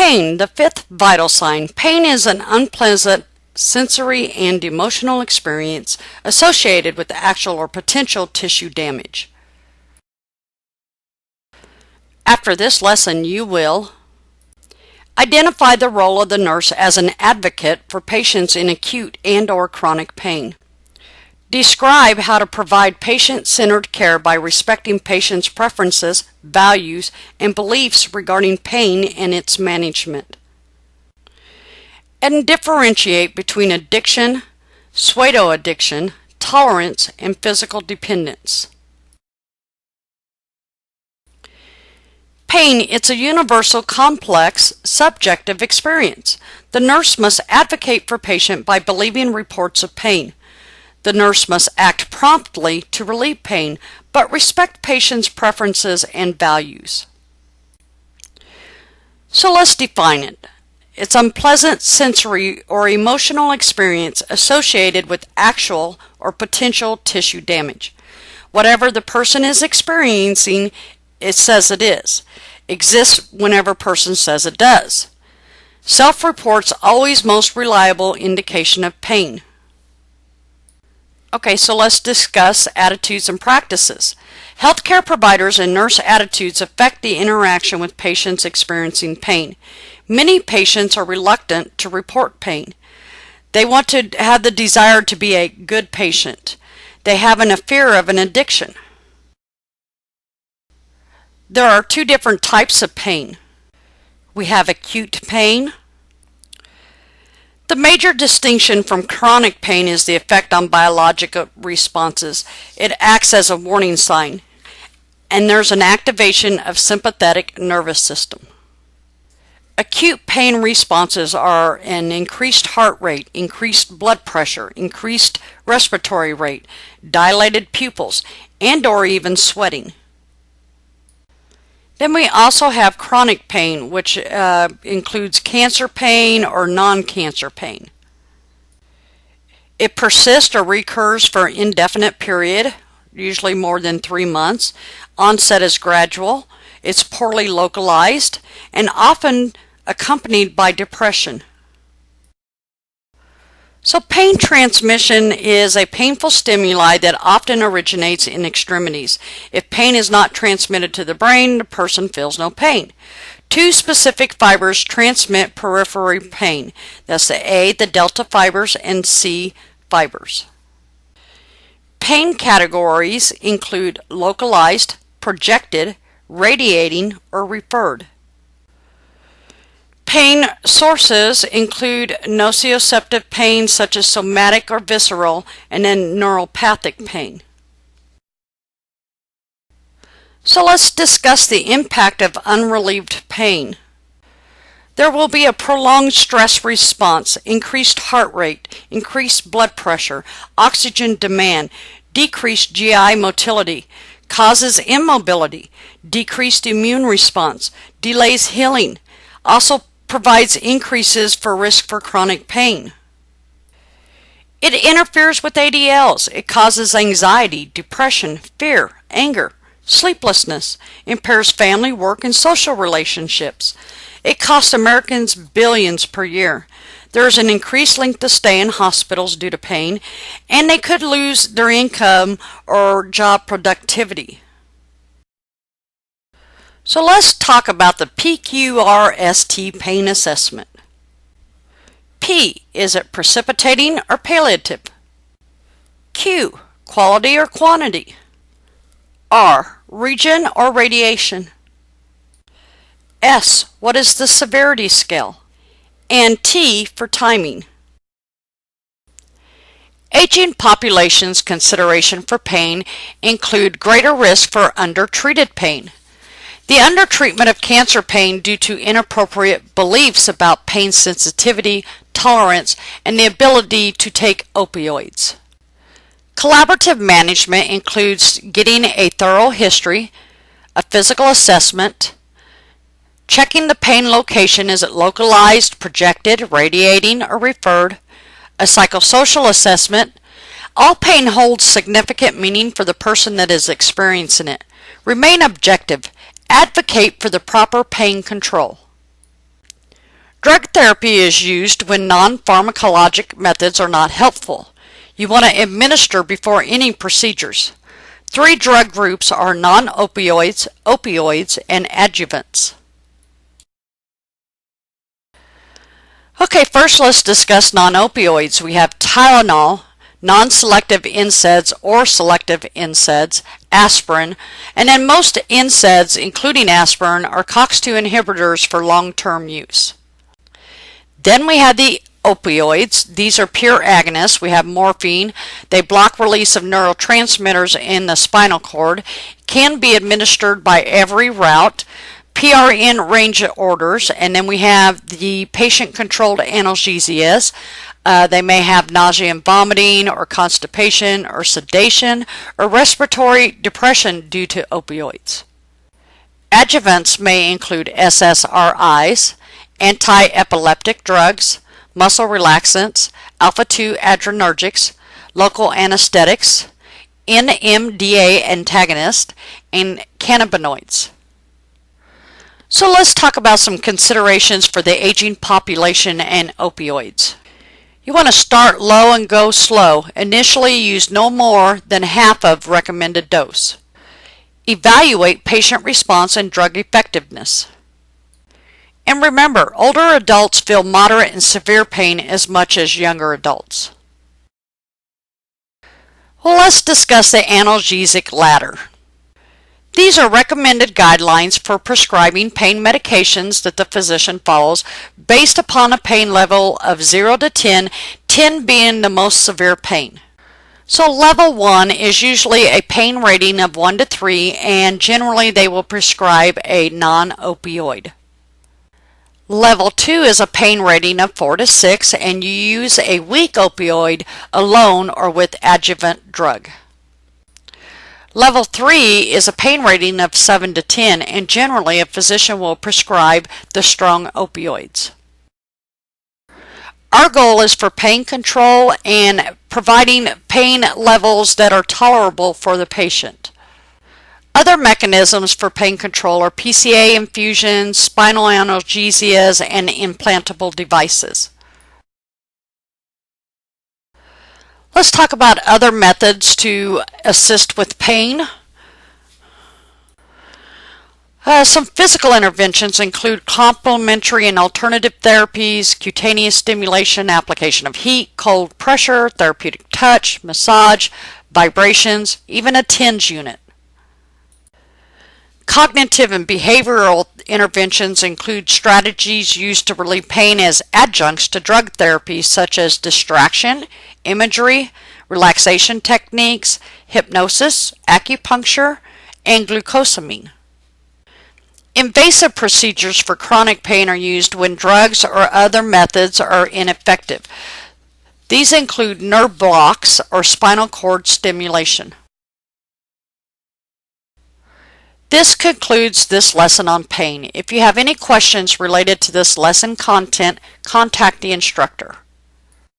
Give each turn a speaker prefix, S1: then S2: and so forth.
S1: Pain, the fifth vital sign. Pain is an unpleasant sensory and emotional experience associated with actual or potential tissue damage. After this lesson, you will identify the role of the nurse as an advocate for patients in acute and/or chronic pain. Describe how to provide patient-centered care by respecting patients' preferences, values, and beliefs regarding pain and its management. And differentiate between addiction, pseudo-addiction, tolerance, and physical dependence. Pain, it's a universal, complex, subjective experience. The nurse must advocate for patient by believing reports of pain. The nurse must act promptly to relieve pain, but respect patients' preferences and values. So let's define it. It's unpleasant sensory or emotional experience associated with actual or potential tissue damage. Whatever the person is experiencing, it says it is. Exists whenever person says it does. Self-report's always most reliable indication of pain. Okay, so let's discuss attitudes and practices. Healthcare providers and nurse attitudes affect the interaction with patients experiencing pain. Many patients are reluctant to report pain. They want to have the desire to be a good patient. They have a fear of an addiction. There are two different types of pain. We have acute pain. The major distinction from chronic pain is the effect on biological responses. It acts as a warning sign, and there's an activation of sympathetic nervous system. Acute pain responses are an increased heart rate, increased blood pressure, increased respiratory rate, dilated pupils, and/or even sweating. Then we also have chronic pain, which includes cancer pain or non-cancer pain. It persists or recurs for an indefinite period, usually more than 3 months. Onset is gradual. It's poorly localized and often accompanied by depression. So pain transmission is a painful stimuli that often originates in extremities. If pain is not transmitted to the brain, the person feels no pain. Two specific fibers transmit periphery pain. That's the delta fibers, and C fibers. Pain categories include localized, projected, radiating, or referred. Pain sources include nociceptive pain such as somatic or visceral, and then neuropathic pain. So let's discuss the impact of unrelieved pain. There will be a prolonged stress response, increased heart rate, increased blood pressure, oxygen demand, decreased GI motility, causes immobility, decreased immune response, delays healing, also provides increases for risk for chronic pain. It interferes with ADLs. It causes anxiety, depression, fear, anger, sleeplessness, impairs family, work, and social relationships. It costs Americans billions per year. There is an increased length of stay in hospitals due to pain, and they could lose their income or job productivity. So let's talk about the PQRST pain assessment. P, is it precipitating or palliative? Q, quality or quantity? R, region or radiation? S, what is the severity scale? And T for timing. Aging populations consideration for pain include greater risk for undertreated pain. The undertreatment of cancer pain due to inappropriate beliefs about pain sensitivity, tolerance, and the ability to take opioids. Collaborative management includes getting a thorough history, a physical assessment, checking the pain location, is it localized, projected, radiating, or referred, a psychosocial assessment. All pain holds significant meaning for the person that is experiencing it. Remain objective. Advocate for the proper pain control. Drug therapy is used when non-pharmacologic methods are not helpful. You want to administer before any procedures. 3 drug groups are non-opioids, opioids, and adjuvants. Okay, first let's discuss non-opioids. We have Tylenol, non-selective NSAIDs or selective NSAIDs, aspirin, and then most NSAIDs, including aspirin, are COX-2 inhibitors for long-term use. Then we have the opioids. These are pure agonists. We have morphine. They block release of neurotransmitters in the spinal cord. Can be administered by every route. PRN range orders, and then we have the patient-controlled analgesias. They may have nausea and vomiting, or constipation, or sedation, or respiratory depression due to opioids. Adjuvants may include SSRIs, anti-epileptic drugs, muscle relaxants, alpha-2 adrenergics, local anesthetics, NMDA antagonists, and cannabinoids. So let's talk about some considerations for the aging population and opioids. You want to start low and go slow. Initially use no more than half of recommended dose. Evaluate patient response and drug effectiveness. And remember, older adults feel moderate and severe pain as much as younger adults. Well, let's discuss the analgesic ladder. These are recommended guidelines for prescribing pain medications that the physician follows based upon a pain level of 0 to 10, 10 being the most severe pain. So level 1 is usually a pain rating of 1 to 3, and generally they will prescribe a non-opioid. Level 2 is a pain rating of 4 to 6, and you use a weak opioid alone or with adjuvant drug. Level 3 is a pain rating of 7 to 10, and generally a physician will prescribe the strong opioids. Our goal is for pain control and providing pain levels that are tolerable for the patient. Other mechanisms for pain control are PCA infusions, spinal analgesias, and implantable devices. Let's talk about other methods to assist with pain. Some physical interventions include complementary and alternative therapies, cutaneous stimulation, application of heat, cold pressure, therapeutic touch, massage, vibrations, even a TENS unit. Cognitive and behavioral interventions include strategies used to relieve pain as adjuncts to drug therapy, such as distraction, imagery, relaxation techniques, hypnosis, acupuncture, and glucosamine. Invasive procedures for chronic pain are used when drugs or other methods are ineffective. These include nerve blocks or spinal cord stimulation. This concludes this lesson on pain. If you have any questions related to this lesson content, contact the instructor.